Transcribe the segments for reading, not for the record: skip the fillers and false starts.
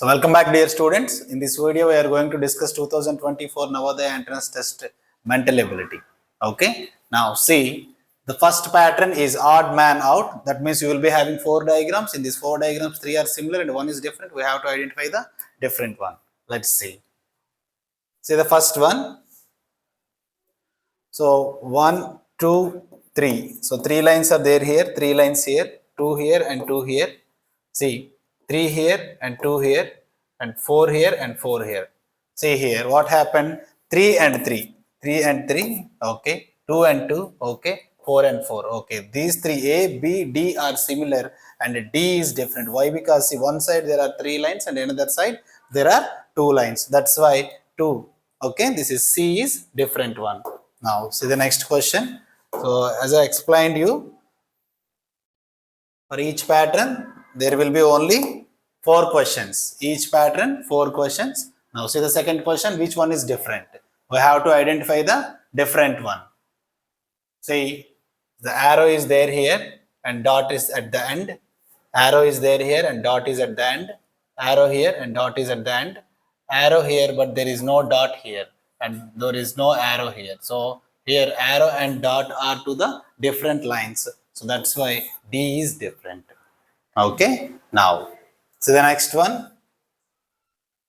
So welcome back, dear students. In this video we are going to discuss 2024 Navodaya entrance test mental ability. Okay, now see, the first pattern is odd man out. That means you will be having 4 diagrams. In these 4 diagrams, 3 are similar and 1 is different. We have to identify the different one. Let's see. See the first one. So 1, 2, 3. So 3 lines are there here, 3 lines here, 2 here and 2 here. See, 3 here and 2 here and 4 here and 4 here. See here, what happened? 3 and 3. 3 and 3, okay. 2 and 2, okay. 4 and 4, okay. These 3, A, B, D are similar and D is different. Why? Because see, one side there are 3 lines and another side there are 2 lines. That's why 2, okay. This is C is different one. Now, see the next question. So, as I explained you, for each pattern, there will be only 4 questions. Each pattern, 4 questions. Now, see the second question, which one is different? We have to identify the different one. See, the arrow is there here and dot is at the end. Arrow is there here and dot is at the end. Arrow here and dot is at the end. Arrow here, but there is no dot here and there is no arrow here. So, here arrow and dot are to the different lines. So, that's why D is different. Okay. Now, see the next one.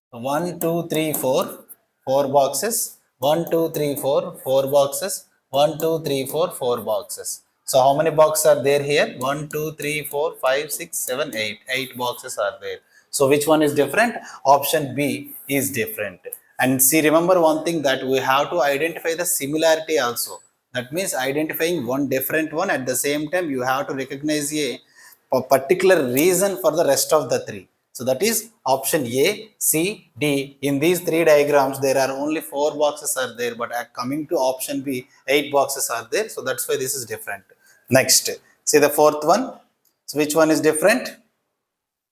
1, 2, 3, 4. 4 boxes. 1, 2, 3, 4. 4 boxes. 1, 2, 3, 4. 4 boxes. So, how many boxes are there here? 1, 2, 3, 4, 5, 6, 7, 8. 8 boxes are there. So, which one is different? Option B is different. And see, remember one thing, that we have to identify the similarity also. That means identifying one different one, at the same time you have to recognize a particular reason for the rest of the 3. So that is option A, C, D. In these 3 diagrams, there are only 4 boxes are there, but coming to option B, 8 boxes are there. So that's why this is different. Next, see the fourth one. So which one is different?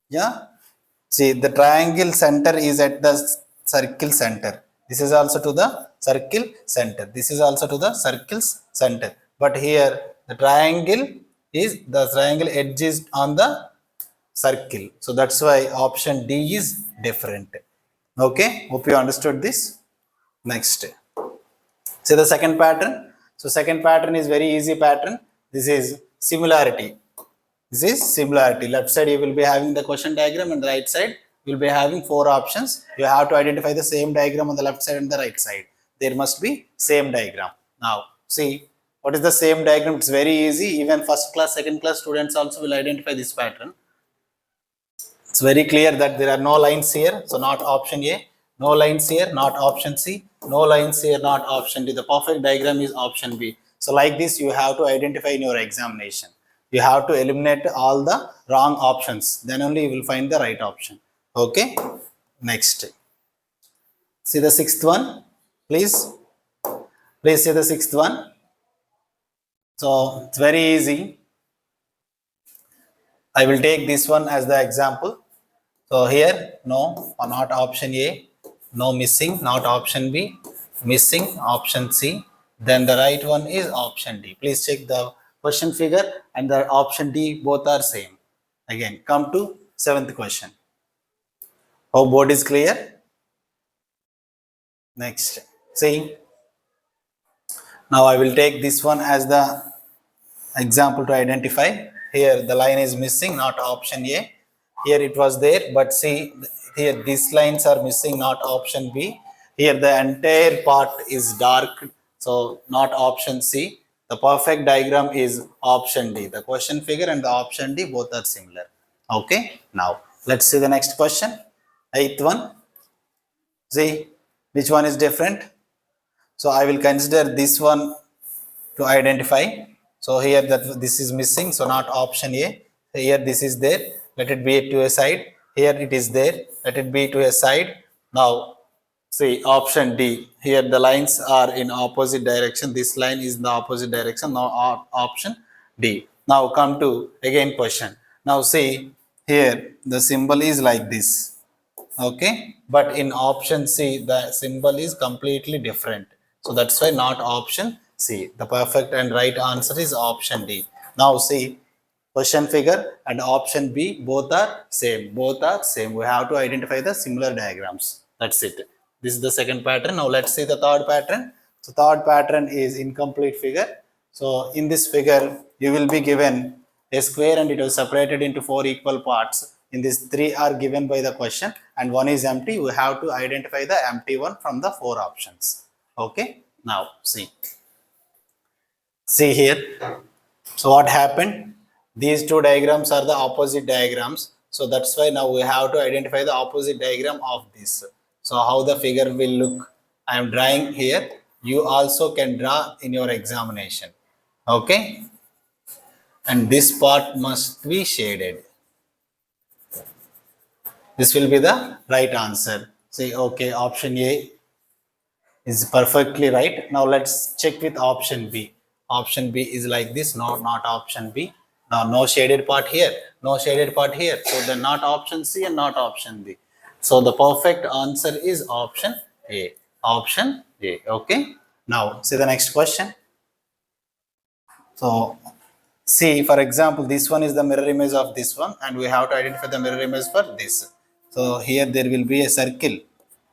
Yeah. See, the triangle center is at the circle center. This is also to the circle center. This is also to the circle's center. But here, the triangle edge is on the circle. So that's why option D is different. Okay, hope you understood this. Next, see the second pattern. So second pattern is very easy pattern. This is similarity. This is similarity. Left side you will be having the question diagram and the right side you will be having 4 options. You have to identify the same diagram on the left side and the right side. There must be same diagram. Now, see, what is the same diagram? It's very easy. Even first class, second class students also will identify this pattern. It's very clear that there are no lines here. So not option A. No lines here, not option C. No lines here, not option D. The perfect diagram is option B. So like this, you have to identify in your examination. You have to eliminate all the wrong options. Then only you will find the right option. Okay. Next. See the sixth one, please. Please see the sixth one. So it's very easy. I will take this one as the example. So here, no, not option A, no missing, not option B, missing, option C. Then the right one is option D. Please check the question figure and the option D, both are same. Again, come to 7th question. Hope board is clear. Next, see. Now I will take this one as the example to identify. Here the line is missing, not option A. Here it was there, but see, here these lines are missing, not option B. Here the entire part is dark, so not option C. The perfect diagram is option D. The question figure and the option D both are similar. Okay, now let's see the next question. 8th one. See, which one is different? So I will consider this one to identify. So here that this is missing, so not option A. Here this is there, let it be to a side. Here it is there, let it be to a side. Now see option D. Here the lines are in opposite direction. This line is in the opposite direction. Now option D. Now come to again question. Now see here the symbol is like this. Okay, but in option C the symbol is completely different. So that's why not option C. The perfect and right answer is option D. Now see, question figure and option B, both are same. Both are same. We have to identify the similar diagrams. That's it. This is the second pattern. Now let's see the third pattern. So third pattern is incomplete figure. So in this figure, you will be given a square and it was separated into 4 equal parts. In this, 3 are given by the question and 1 is empty. We have to identify the empty one from the 4 options. Okay. Now see. See here. So what happened? These two diagrams are the opposite diagrams. So that's why now we have to identify the opposite diagram of this. So how the figure will look, I am drawing here. You also can draw in your examination. Okay. And this part must be shaded. This will be the right answer. Say, okay, option A is perfectly right. Now let's check with option B. Option B is like this, not option B. Now no shaded part here, no shaded part here. So then not option C and not option B. So the perfect answer is option A. Option A. Okay. Now see the next question. So see, for example, this one is the mirror image of this one, and we have to identify the mirror image for this. So here there will be a circle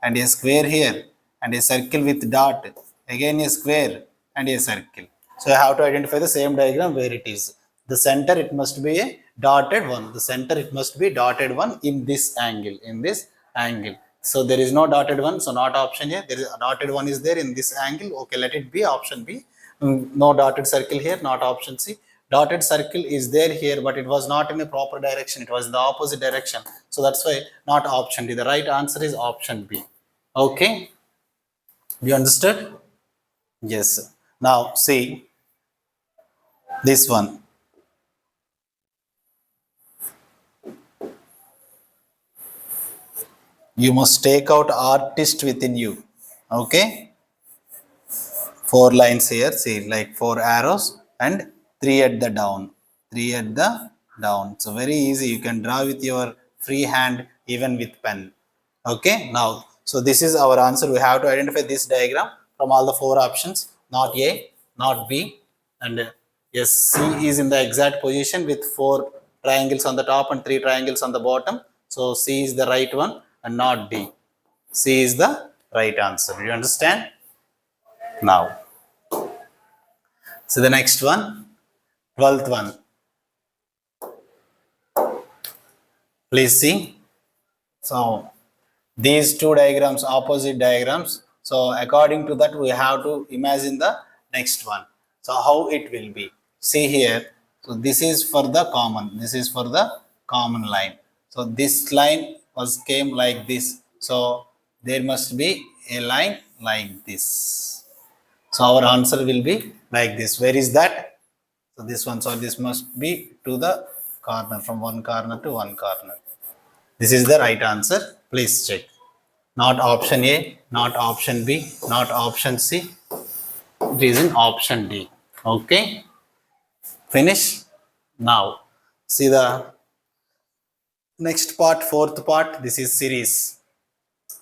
and a square here, and a circle with dot, again a square and a circle. So I have to identify the same diagram where it is. The center, it must be a dotted one. The center, it must be dotted one in this angle, in this angle. So there is no dotted one, so not option A. There is a dotted one is there in this angle. Okay, let it be option B. No dotted circle here, not option C. Dotted circle is there here, but it was not in a proper direction. It was in the opposite direction. So that's why not option D. The right answer is option B. Okay. You understood? Yes. Now see this one. You must take out artist within you. Okay. 4 lines here. See, like 4 arrows and 3 at the down. 3 at the down. So very easy. You can draw with your free hand, even with pen. Okay. Now, so this is our answer. We have to identify this diagram from all the 4 options. Not A, not B, and yes, C is in the exact position with 4 triangles on the top and 3 triangles on the bottom. So C is the right one and not D. C is the right answer. You understand? Now, so the next one, 12th one. Please see. So these two diagrams, opposite diagrams. So according to that, we have to imagine the next one. So how it will be. See here. So this is for the common. This is for the common line. So this line came like this. So there must be a line like this. So our answer will be like this. Where is that? So this one. So this must be to the corner, from one corner to one corner. This is the right answer. Please check. Not option A, not option B, not option C. It is in option D. Okay. Finish. Now, see the next part, 4th part. This is series.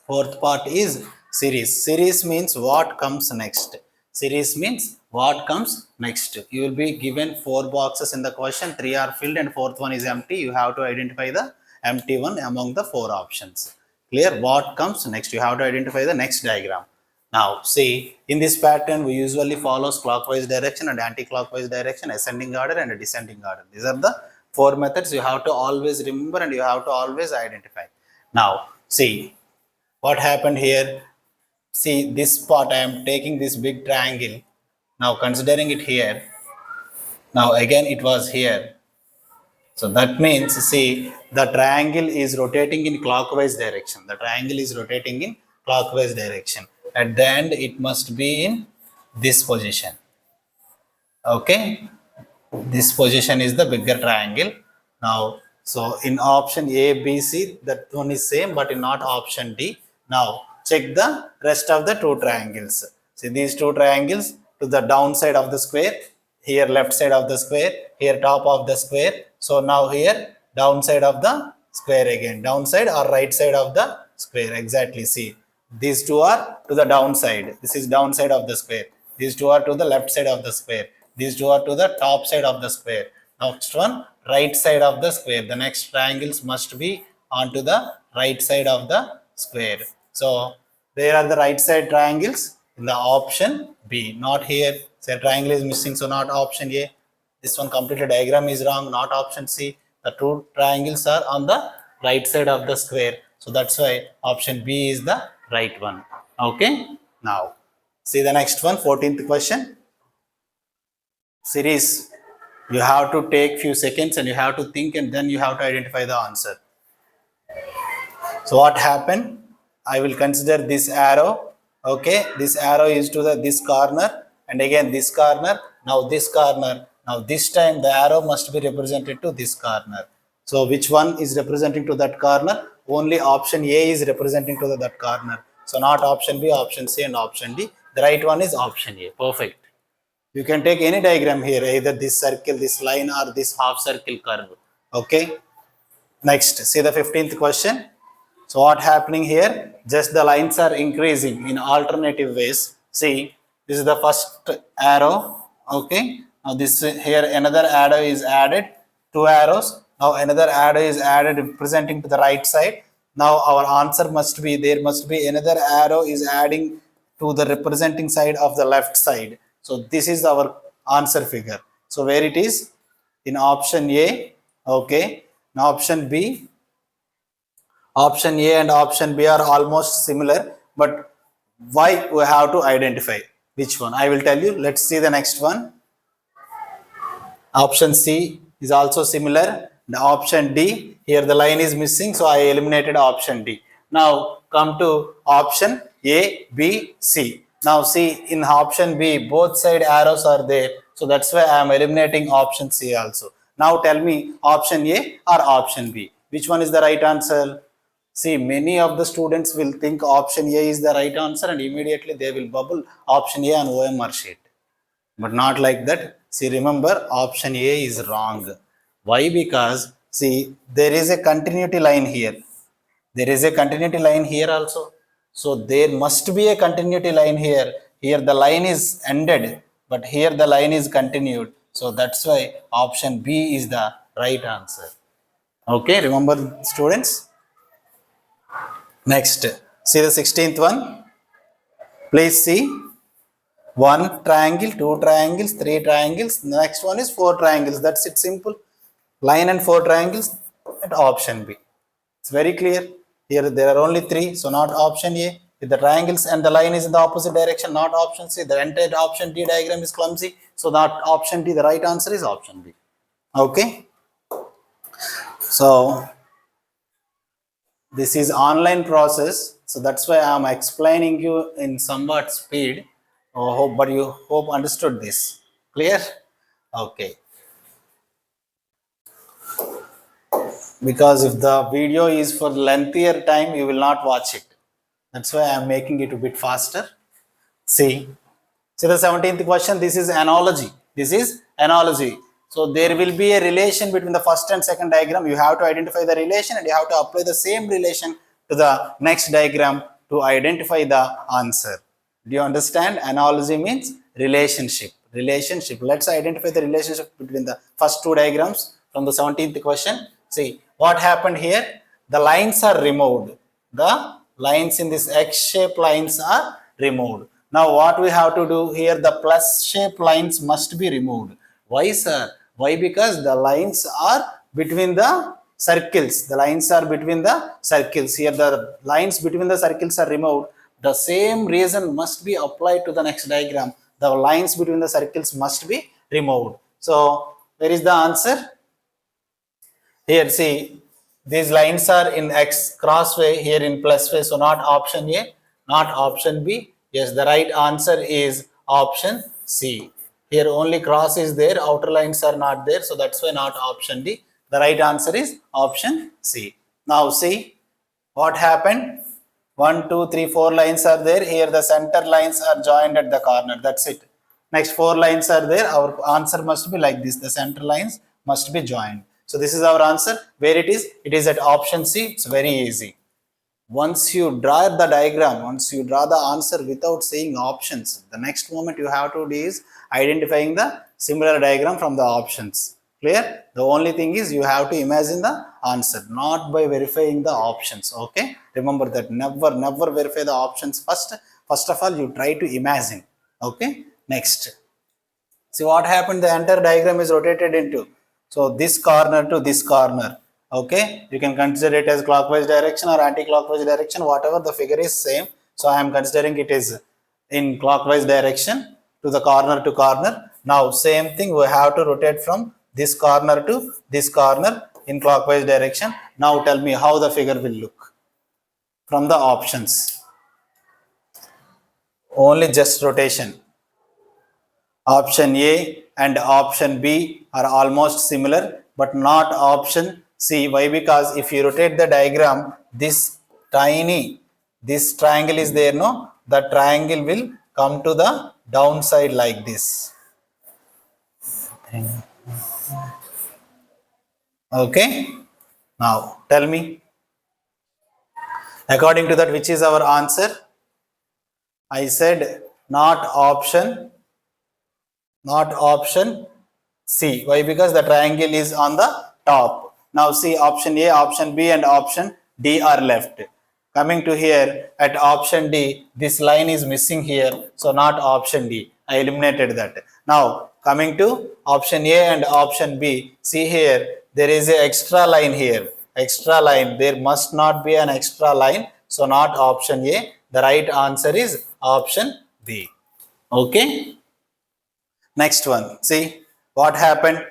4th part is series. Series means what comes next. Series means what comes next. You will be given 4 boxes in the question. 3 are filled and 4th one is empty. You have to identify the empty one among the 4 options. Clear? What comes next? You have to identify the next diagram. Now, see, in this pattern, we usually follows clockwise direction and anti-clockwise direction, ascending order and descending order. These are the 4 methods you have to always remember and you have to always identify. Now, see, what happened here? See, this part, I am taking this big triangle. Now, considering it here, now again it was here. So that means, see, the triangle is rotating in clockwise direction. The triangle is rotating in clockwise direction. At the end, it must be in this position. Okay. This position is the bigger triangle. Now, so in option A, B, C, that one is same, but in not option D. Now, check the rest of the 2 triangles. See these 2 triangles to the downside of the square, here left side of the square, here top of the square. So now here downside of the square again, downside or right side of the square. Exactly. See, these 2 are to the downside. This is downside of the square. These 2 are to the left side of the square. These 2 are to the top side of the square. Next one, right side of the square. The next triangles must be onto the right side of the square. So where are the right side triangles? In the option B, not here. So triangle is missing, so not option A. This one completed diagram is wrong, not option C. The two triangles are on the right side of the square. So that's why option B is the right one. Okay. Now, see the next one, 14th question. Series, you have to take few seconds and you have to think and then you have to identify the answer. So what happened? I will consider this arrow. Okay, this arrow is to the this corner and again this corner. Now this corner. Now this time the arrow must be represented to this corner. So which one is representing to that corner? Only option A is representing to that corner. So not option B, option C and option D. The right one is option A. Perfect. You can take any diagram here, either this circle, this line or this half circle curve. Okay. Next, see the 15th question. So what happening here? Just the lines are increasing in alternative ways. See, this is the first arrow. Okay. Now this here another arrow is added. Two arrows. Now another arrow is added representing to the right side. Now our answer must be, there must be another arrow is adding to the representing side of the left side. So this is our answer figure. So where it is? In option A. Okay. Now option B. Option A and option B are almost similar, but why we have to identify which one? I will tell you. Let's see the next one. Option C is also similar. The option D, here the line is missing, so I eliminated option D. Now come to option A, B, C. Now see, in option B, both side arrows are there, so that's why I am eliminating option C also. Now tell me option A or option B. Which one is the right answer? See, many of the students will think option A is the right answer and immediately they will bubble option A on OMR sheet. But not like that. See, remember, option A is wrong. Why? Because, see, there is a continuity line here. There is a continuity line here also. So, there must be a continuity line here. Here the line is ended, but here the line is continued. So, that's why option B is the right answer. Okay, remember, students? Next, see the 16th one. Please see. One triangle, two triangles, three triangles. The next one is four triangles. That's it, simple. Line and four triangles at option B. It's very clear. Here there are only three, so not option A. If the triangles and the line is in the opposite direction, not option C. The entire option D diagram is clumsy, so not option D. The right answer is option B. Okay. So this is online process, so that's why I am explaining you in somewhat speed. But you hope understood this. Clear? Okay. Because if the video is for lengthier time, you will not watch it. That's why I am making it a bit faster. See the 17th question. This is analogy. This is analogy. So there will be a relation between the first and second diagram. You have to identify the relation and you have to apply the same relation to the next diagram to identify the answer. Do you understand? Analogy means relationship. Relationship. Let's identify the relationship between the first two diagrams from the 17th question. See what happened here. The lines are removed. The lines in this X-shaped lines are removed. Now what we have to do here, the plus shape lines must be removed. Why, sir? Why? Because the lines are between the circles. The lines are between the circles. Here the lines between the circles are removed. The same reason must be applied to the next diagram. The lines between the circles must be removed. So where is the answer? Here see, these lines are in X crossway, here in plus way. So not option A, not option B. Yes, the right answer is option C. Here only cross is there, outer lines are not there. So that's why not option D. The right answer is option C. Now see what happened. 1, 2, 3, 4 lines are there. Here the center lines are joined at the corner. That's it. Next 4 lines are there. Our answer must be like this. The center lines must be joined. So this is our answer. Where it is? It is at option C. It's very easy. Once you draw the diagram, once you draw the answer without seeing options, the next moment you have to do is identifying the similar diagram from the options. Clear? The only thing is you have to imagine the answer, not by verifying the options. Okay? Remember that never verify the options first. First of all, you try to imagine. Okay? Next. See what happened? The entire diagram is rotated into. So this corner to this corner. Okay? You can consider it as clockwise direction or anti-clockwise direction. Whatever the figure is same. So I am considering it is in clockwise direction to the corner to corner. Now same thing we have to rotate from this corner to this corner in clockwise direction. Now tell me how the figure will look from the options. Only just rotation. Option A and option B are almost similar, but not option C. Why? Because if you rotate the diagram, this triangle is there, no? The triangle will come to the downside like this. Okay? Now, tell me. According to that, which is our answer? I said not option C. Why? Because the triangle is on the top. Now see, option A, option B and option D are left. Coming to here at option D, this line is missing here. So not option D. I eliminated that. Now coming to option A and option B, see here, there is an extra line here. Extra line. There must not be an extra line. So not option A. The right answer is option B. Okay. Next one, see what happened.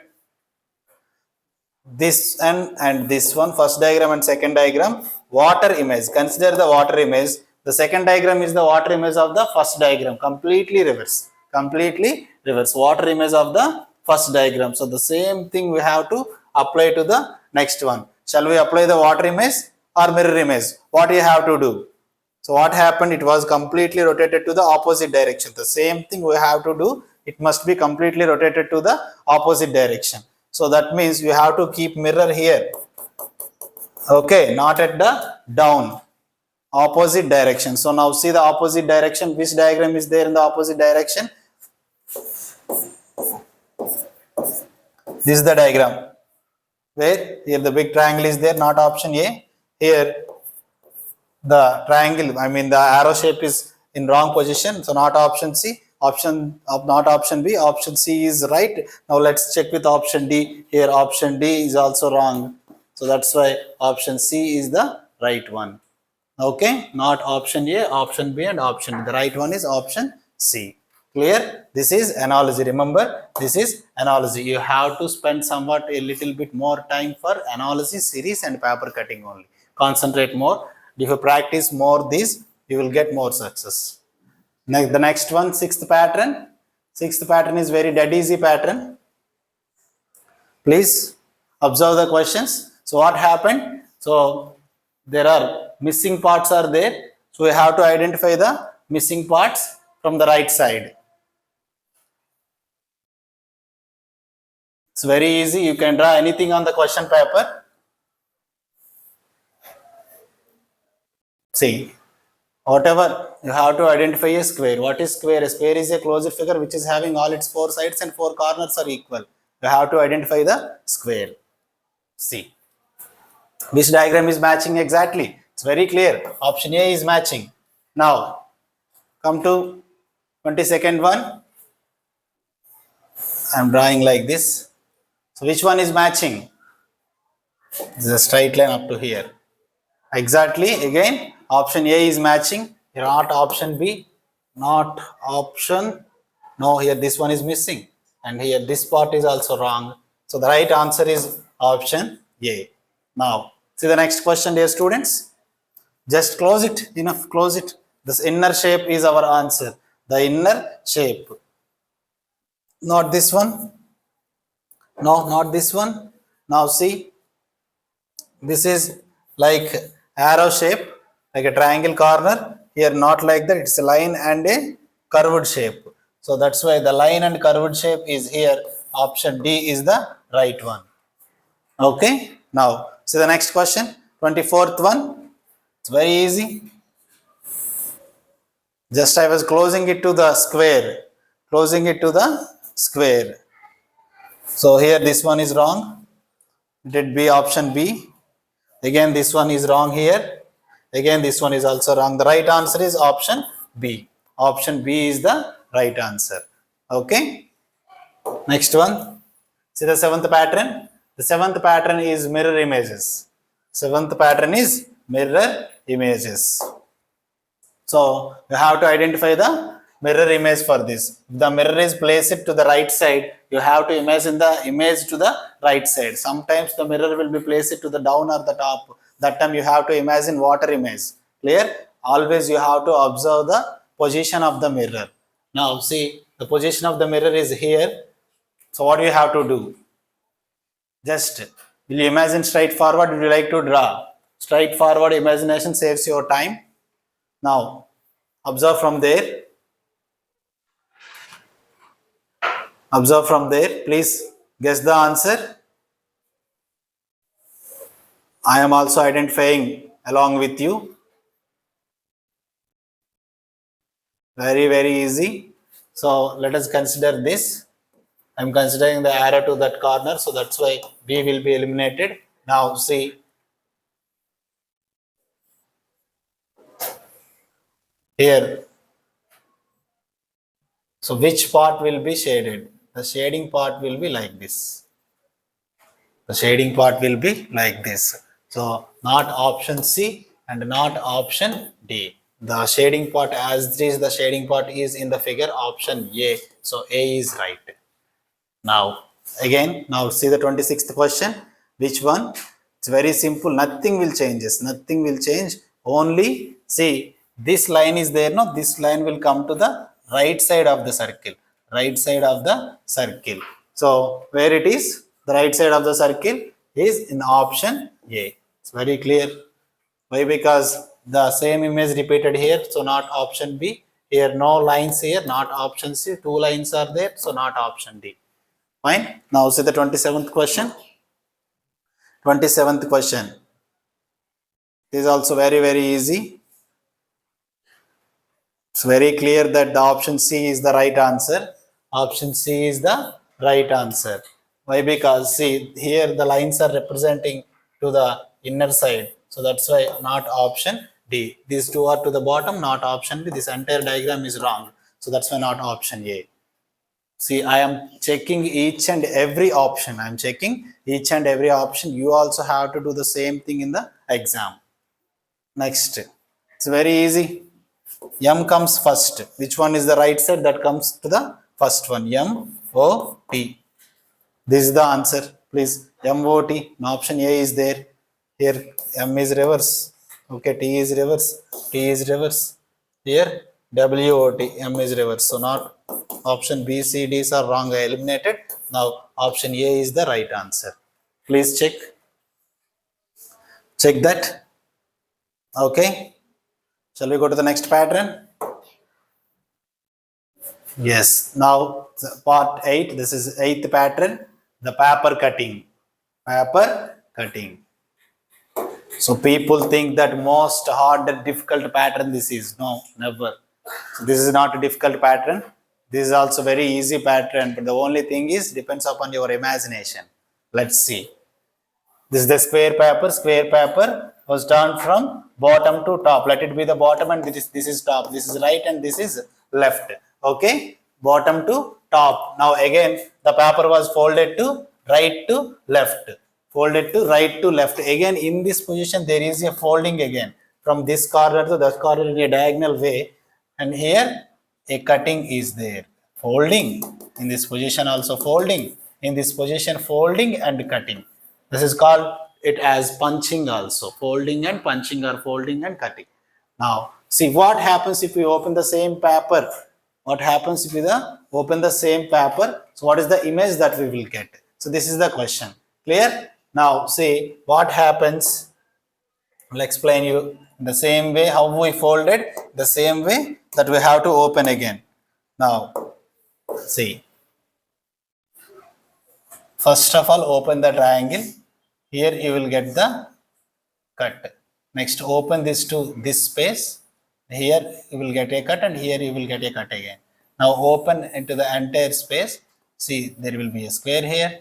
This and this one, first diagram and second diagram, water image. Consider the water image. The second diagram is the water image of the first diagram. Completely reverse. Completely reverse. Water image of the first diagram. So the same thing we have to apply to the next one. Shall we apply the water image or mirror image? What do you have to do? So what happened? It was completely rotated to the opposite direction. The same thing we have to do. It must be completely rotated to the opposite direction. So that means you have to keep mirror here. Okay, not at the down. Opposite direction. So now see the opposite direction. Which diagram is there in the opposite direction? This is the diagram. Where? Here the big triangle is there, not option A. Here the triangle, the arrow shape is in wrong position. So not option C. Not option B, option C is right. Now let's check with option D. Here option D is also wrong. So that's why option C is the right one. Okay, not option A, option B and option D. The right one is option C. Clear? This is analogy. Remember, this is analogy. You have to spend somewhat a little bit more time for analysis series and paper cutting only. Concentrate more. If you practice more this, you will get more success. The next one, sixth pattern. Sixth pattern is very dead easy pattern. Please observe the questions. So what happened? So there are missing parts are there. So we have to identify the missing parts from the right side. It's very easy. You can draw anything on the question paper. See. Whatever, you have to identify a square. What is square? A square is a closed figure which is having all its four sides and four corners are equal. You have to identify the square. See. Which diagram is matching exactly? It's very clear. Option A is matching. Now, come to 22nd one. I am drawing like this. So, which one is matching? This is a straight line up to here. Exactly. Again, option A is matching. Not option B. Not option. No, here this one is missing. And here this part is also wrong. So the right answer is option A. Now, see the next question, dear students. Just close it. Enough. Close it. This inner shape is our answer. The inner shape. Not this one. No, not this one. Now see. This is like arrow shape, like a triangle corner. Here not like that, it's a line and a curved shape. So that's why the line and curved shape is here. Option D is the right one. Okay. Now, see the next question, 24th one. It's very easy. Just I was closing it to the square. Closing it to the square. So here this one is wrong. Let it be option B. Again, this one is wrong here. Again, this one is also wrong. The right answer is option B. Option B is the right answer. Okay. Next one. See the seventh pattern. The seventh pattern is mirror images. Seventh pattern is mirror images. So you have to identify the mirror image for this. If the mirror is placed to the right side, you have to imagine the image to the right side. Sometimes the mirror will be placed to the down or the top. That time you have to imagine water image. Clear? Always you have to observe the position of the mirror. Now see, the position of the mirror is here. So what do you have to do? Just will you imagine straight forward? Would you like to draw? Straight forward imagination saves your time. Now observe from there. Observe from there. Please guess the answer. I am also identifying along with you. Very, very easy. So let us consider this. I am considering the arrow to that corner. So that's why B will be eliminated. Now see here. So which part will be shaded? The shading part will be like this. The shading part will be like this. So not option C and not option D. The shading part, as this the shading part is in the figure, option A. So A is right. Now again, now see the 26th question. Which one? It's very simple. Nothing will changes. Nothing will change. Only see this line is there. No, this line will come to the right side of the circle. Right side of the circle. So where it is? The right side of the circle is in option A. It's very clear. Why? Because the same image repeated here. So not option B. Here no lines here. Not option C. Two lines are there. So not option D. Fine. Now see the 27th question. 27th question. This is also very, very easy. It's very clear that the option C is the right answer. Option C is the right answer. Why? Because see here the lines are representing to the inner side. So that's why not option D. These two are to the bottom, not option B. This entire diagram is wrong. So that's why not option A. See, I am checking each and every option. I am checking each and every option. You also have to do the same thing in the exam. Next, it's very easy. M comes first. Which one is the right side? That comes to the first one. M O T. This is the answer. Please, M O T. No, option A is there. Here, M is reverse. Okay, T is reverse. T is reverse. Here, W O T. M is reverse. So not option B, C, D's are wrong. I eliminated. Now option A is the right answer. Please check. Check that. Okay. Shall we go to the next pattern? Yes. Now part 8. This is 8th pattern. The paper cutting. Paper cutting. So people think that most hard and difficult pattern this is. No, never. So this is not a difficult pattern. This is also very easy pattern. But the only thing is depends upon your imagination. Let's see. This is the square paper. Square paper was turned from bottom to top. Let it be the bottom and this is top. This is right and this is left. Okay. Bottom to top. Now again the paper was folded to right to left. Folded to right to left. Again in this position there is a folding again. From this corner to that corner in a diagonal way. And here a cutting is there. Folding. In this position also folding. In this position folding and cutting. This is called it as punching also. Folding and punching or folding and cutting. Now, see what happens if we open the same paper. What happens if we open the same paper? So, what is the image that we will get? So, this is the question. Clear? Now, see what happens. I'll explain you the same way how we folded, the same way that we have to open again. Now, see. First of all, open the triangle. Here you will get the cut. Next, open this to this space. Here you will get a cut and here you will get a cut again. Now open into the entire space. See, there will be a square here.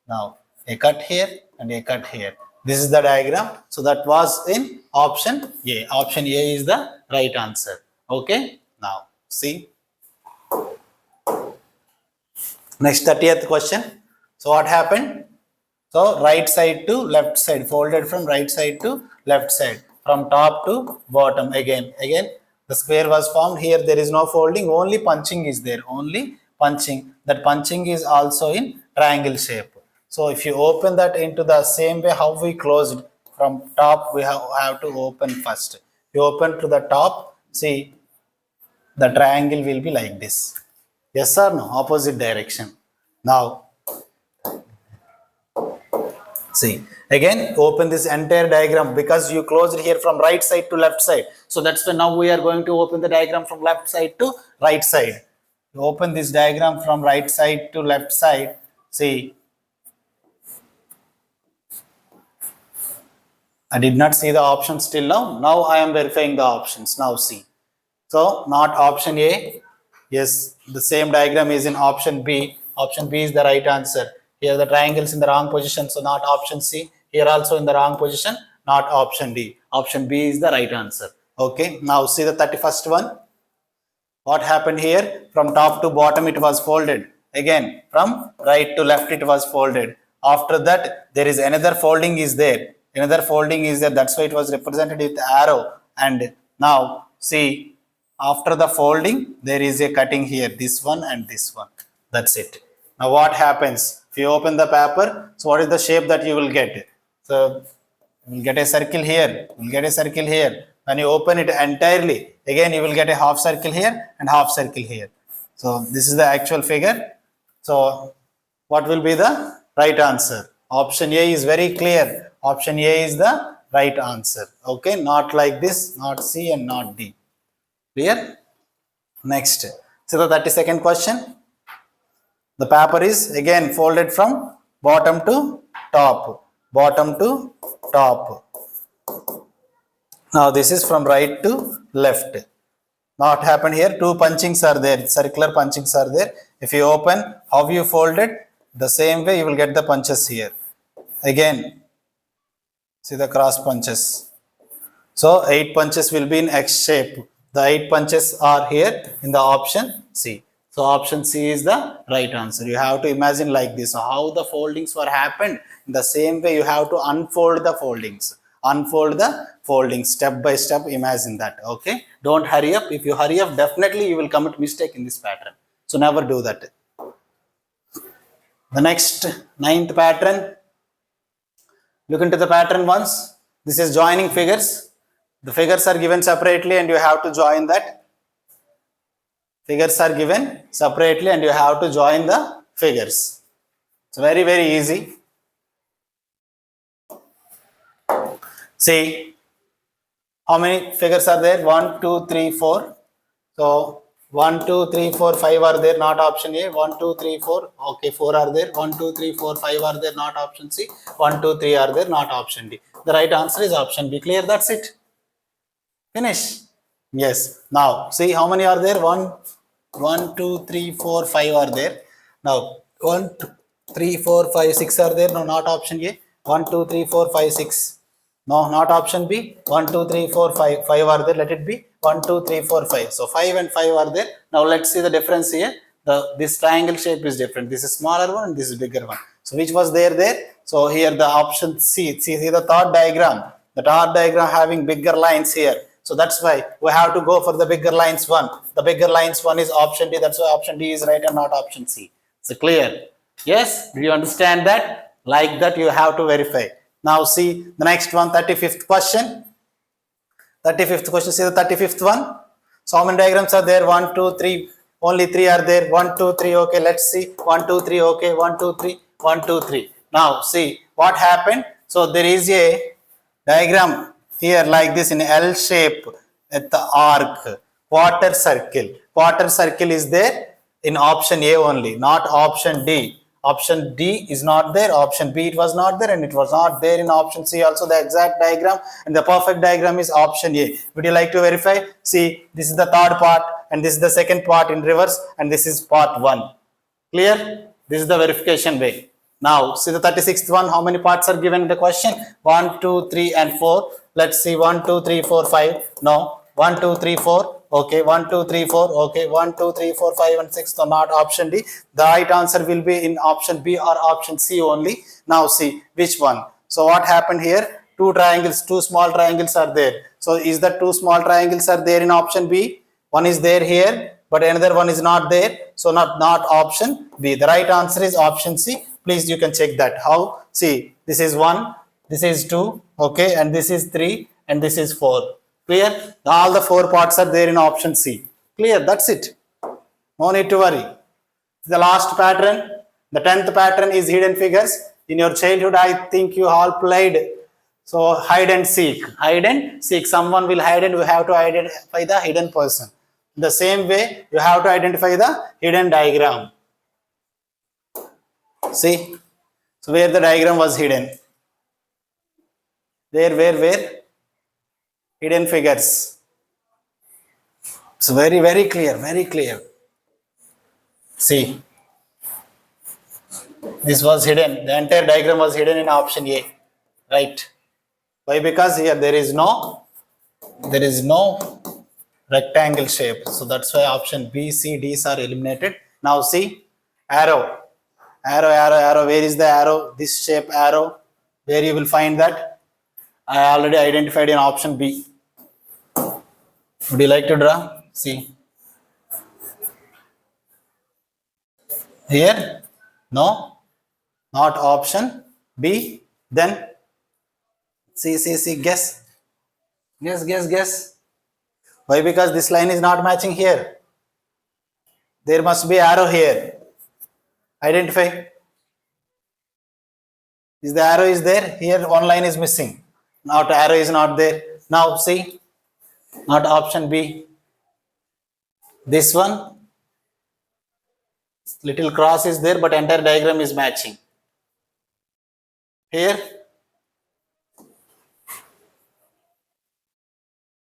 Now, a cut here and a cut here. This is the diagram. So, that was in option A. Option A is the right answer. Okay. Now, see. Next 30th question. So, what happened? So, right side to left side, folded from right side to left side, from top to bottom. Again, the square was formed. Here there is no folding, only punching is there, only punching. That punching is also in triangle shape. So, if you open that into the same way how we closed, from top we have to open first. If you open to the top, see, the triangle will be like this. Yes or no? Opposite direction. Now, see, again, open this entire diagram because you closed here from right side to left side. So that's why now we are going to open the diagram from left side to right side. You open this diagram from right side to left side. See, I did not see the options till now. Now I am verifying the options. Now see. So not option A. Yes, the same diagram is in option B. Option B is the right answer. Here the triangle is in the wrong position, so not option C. Here also in the wrong position, not option D. Option B is the right answer. Okay, now see the 31st one. What happened here? From top to bottom it was folded. Again, from right to left it was folded. After that, there is another folding is there. Another folding is there. That's why it was represented with arrow. And now, see, after the folding, there is a cutting here. This one and this one. That's it. Now, what happens? If you open the paper, so what is the shape that you will get? So, you will get a circle here. You will get a circle here. When you open it entirely, again you will get a half circle here and half circle here. So this is the actual figure. So what will be the right answer? Option A is very clear. Option A is the right answer. Okay, not like this, not C and not D. Clear? Next. So the 32nd question. The paper is again folded from bottom to top. Bottom to top. Now this is from right to left. Now what happened here? Two punchings are there. Circular punchings are there. If you open, how you fold it? The same way you will get the punches here. Again, see the cross punches. So 8 punches will be in X shape. The 8 punches are here in the option C. So option C is the right answer. You have to imagine like this. So how the foldings were happened. In the same way you have to unfold the foldings. Unfold the foldings step by step. Imagine that. Okay. Don't hurry up. If you hurry up, definitely you will commit mistake in this pattern. So never do that. The next 9th pattern. Look into the pattern once. This is joining figures. The figures are given separately and you have to join that. Figures are given separately and you have to join the figures. It's very, very easy. See, how many figures are there? 1, 2, 3, 4. So 1, 2, 3, 4, 5 are there, not option A. 1, 2, 3, 4. Okay, 4 are there. 1, 2, 3, 4, 5 are there, not option C. 1, 2, 3 are there, not option D. The right answer is option B. Clear? That's it. Finish. Yes. Now, see how many are there? 1, 2, 3, 4, 5 are there. Now, 1, 2, 3, 4, 5, 6 are there. No, not option A. 1, 2, 3, 4, 5, 6. No, not option B. 1, 2, 3, 4, 5. 5 are there. Let it be 1, 2, 3, 4, 5. So 5 and 5 are there. Now let's see the difference here. This triangle shape is different. This is smaller one and this is bigger one. So which was there? So here the option C. See the third diagram. The third diagram having bigger lines here. So that's why we have to go for the bigger lines one. The bigger lines one is option D. That's why option D is right and not option C. So clear? Yes? Do you understand that? Like that you have to verify. Now see the next one, 35th question. 35th question, see the 35th one. So how many diagrams are there? 1, 2, 3. Only 3 are there. 1, 2, 3. Okay, let's see. 1, 2, 3. Okay, 1, 2, 3. 1, 2, 3. Now see what happened. So there is a diagram here like this in L shape at the arc. Quarter circle. Quarter circle is there in option A only, not option D. Option D is not there, option B it was not there, and it was not there in option C also the exact diagram, and the perfect diagram is option A. Would you like to verify? See, this is the third part and this is the second part in reverse and this is part 1. Clear? This is the verification way. Now, see the 36th one, how many parts are given in the question? 1, 2, 3, and 4. Let's see 1, 2, 3, 4, 5. No. 1, 2, 3, 4. Okay. 1, 2, 3, 4. Okay. 1, 2, 3, 4, 5, and 6. So, not option D. The right answer will be in option B or option C only. Now, see which one. So, what happened here? Two triangles, two small triangles are there. So, is the two small triangles are there in option B? One is there here, but another one is not there. So, not option B. The right answer is option C. Please, you can check that. How? See, this is 1, this is 2, okay, and this is 3, and this is 4. Clear? All the 4 parts are there in option C. Clear? That's it. No need to worry. The last pattern, the 10th pattern is hidden figures. In your childhood, I think you all played. So, hide and seek. Hide and seek. Someone will hide and you have to identify the hidden person. The same way, you have to identify the hidden diagram. See? So, where the diagram was hidden? Where? Hidden figures. It's very, very clear, very clear. See? This was hidden. The entire diagram was hidden in option A. Right? Why? Because here there is no rectangle shape. So that's why option B, C, D's are eliminated. Now see, arrow. Where is the arrow? This shape arrow. Where you will find that? I already identified in option B. Would you like to draw? See. Here? No. Not option B. Then see. Guess. Why? Because this line is not matching here. There must be arrow here. Identify. Is the arrow is there? Here one line is missing. Not arrow is not there. Now see. Not option B. This one. Little cross is there, but entire diagram is matching. Here.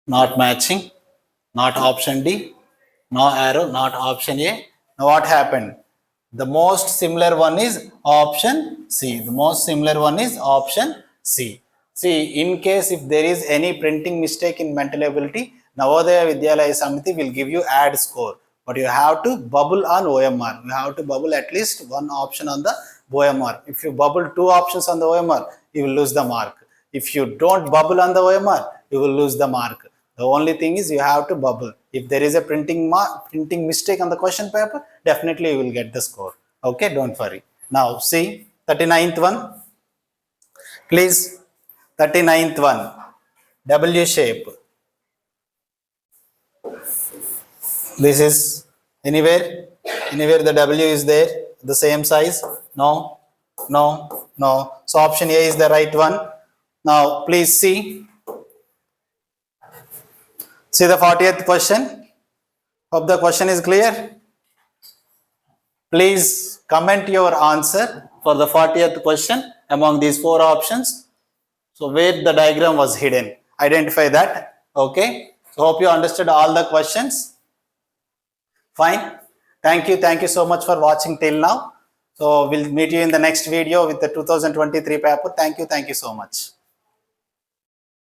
Not matching. Not option D. No arrow. Not option A. Now what happened? The most similar one is option C. The most similar one is option C. See, in case if there is any printing mistake in mental ability, Navodaya Vidyalaya Samiti will give you add score. But you have to bubble on OMR. You have to bubble at least one option on the OMR. If you bubble 2 options on the OMR, you will lose the mark. If you don't bubble on the OMR, you will lose the mark. The only thing is you have to bubble. If there is a printing mistake on the question paper, definitely you will get the score. Okay, don't worry. Now see 39th one. Please, 39th one. W shape. This is anywhere the W is there, the same size. No. So option A is the right one. Now please see. See the 40th question. Hope the question is clear. Please comment your answer for the 40th question among these 4 options. So where the diagram was hidden, identify that. Okay. So hope you understood all the questions. Fine. Thank you so much for watching till now. So we'll meet you in the next video with the 2023 paper. Thank you so much.